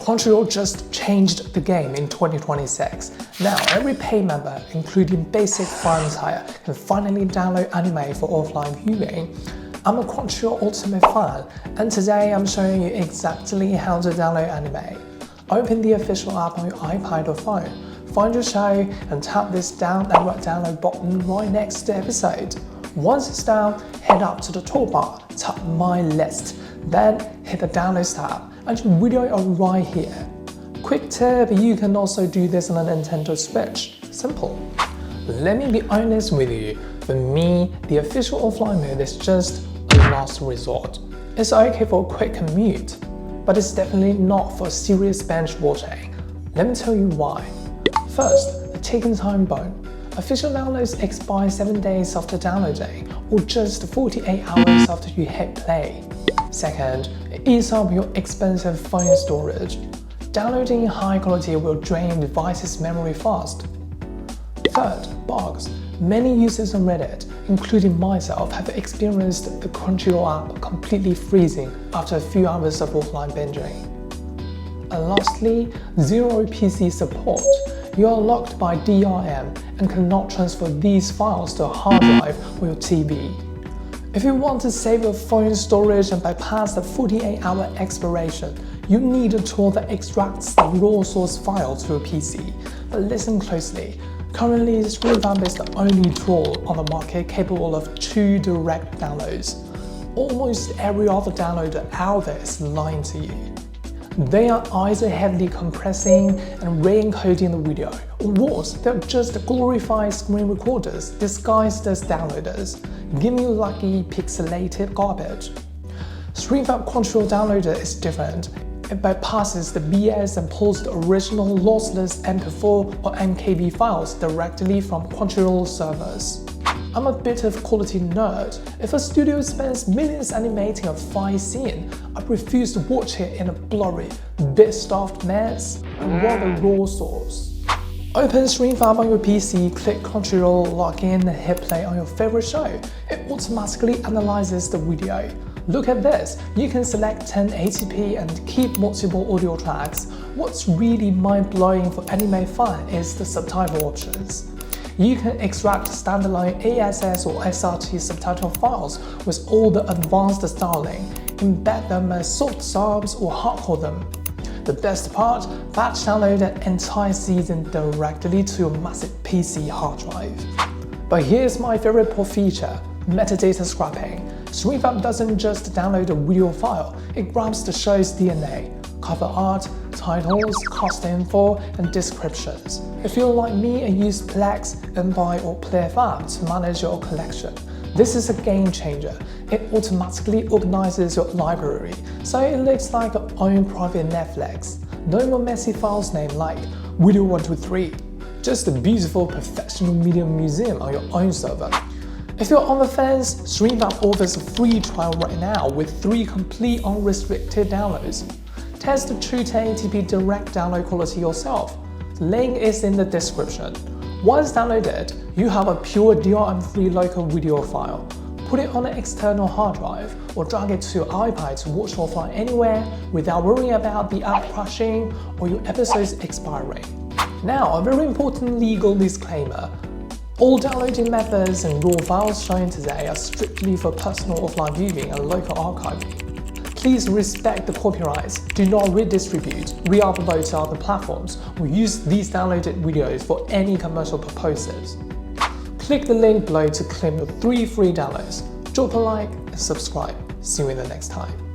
Crunchyroll just changed the game in 2026. Now, every paid member, including basic file tier, can finally download anime for offline viewing. I'm a Crunchyroll Ultimate fan, and today I'm showing you exactly how to download anime. Open the official app on your iPad or phone, find your show, and tap this download button right next to the episode. Once it's down, head up to the toolbar, tap My List, then hit the Downloads tab, and your video are right here. Quick tip, you can also do this on a Nintendo Switch. Simple. Let me be honest with you, for me, the official offline mode is just a last resort. It's okay for a quick commute, but it's definitely not for serious binge watching. Let me tell you why. First, the ticking time bomb. Official downloads expire 7 days after downloading, or just 48 hours after you hit play. Second, it eats up your expensive phone storage. Downloading high quality will drain your device's memory fast. Third, bugs. Many users on Reddit, including myself, have experienced the Crunchyroll app completely freezing after a few hours of offline binging. And lastly, zero PC support. You are locked by DRM and cannot transfer these files to a hard drive or your TV. If you want to save your phone storage and bypass the 48-hour expiration, you need a tool that extracts the raw source file to your PC. But listen closely. Currently, StreamFab is the only tool on the market capable of 2 direct downloads. Almost every other downloader out there is lying to you. They are either heavily compressing and re-encoding the video, or worse, they're just glorified screen recorders disguised as downloaders, giving you lucky pixelated garbage. StreamFab Crunchyroll Downloader is different. It bypasses the BS and pulls the original lossless MP4 or MKV files directly from Crunchyroll servers. I'm a bit of quality nerd. If a studio spends millions animating a fight scene, I refuse to watch it in a blurry, bit-stuffed mess. I want the raw source. Open StreamFab on your PC, click Crunchyroll, log in, and hit play on your favorite show. It automatically analyzes the video. Look at this, you can select 1080p and keep multiple audio tracks. What's really mind-blowing for anime fan is the subtitle options. You can extract standalone ASS or SRT subtitle files with all the advanced styling, embed them as soft subs or hardcode them. The best part, batch download an entire season directly to your massive PC hard drive. But here's my favorite feature, metadata scrapping. StreamFab doesn't just download a video file, it grabs the show's DNA, cover art, titles, cast info, and descriptions. If you're like me and use Plex, Emby, or PlayerFab to manage your collection, this is a game changer. It automatically organizes your library, so it looks like your own private Netflix. No more messy files named like Video 123. Just a beautiful professional media museum on your own server. If you're on the fence, StreamFab offers a free trial right now with 3 complete unrestricted downloads. Test the true 1080p direct download quality yourself. The link is in the description. Once downloaded, you have a pure DRM-free local video file. Put it on an external hard drive or drag it to your iPad to watch offline anywhere without worrying about the app crashing or your episodes expiring. Now, a very important legal disclaimer. All downloading methods and raw files shown today are strictly for personal offline viewing and local archiving. Please respect the copyrights, do not redistribute, re-upload to other platforms, or use these downloaded videos for any commercial purposes. Click the link below to claim your 3 free downloads. Drop a like and subscribe. See you in the next time.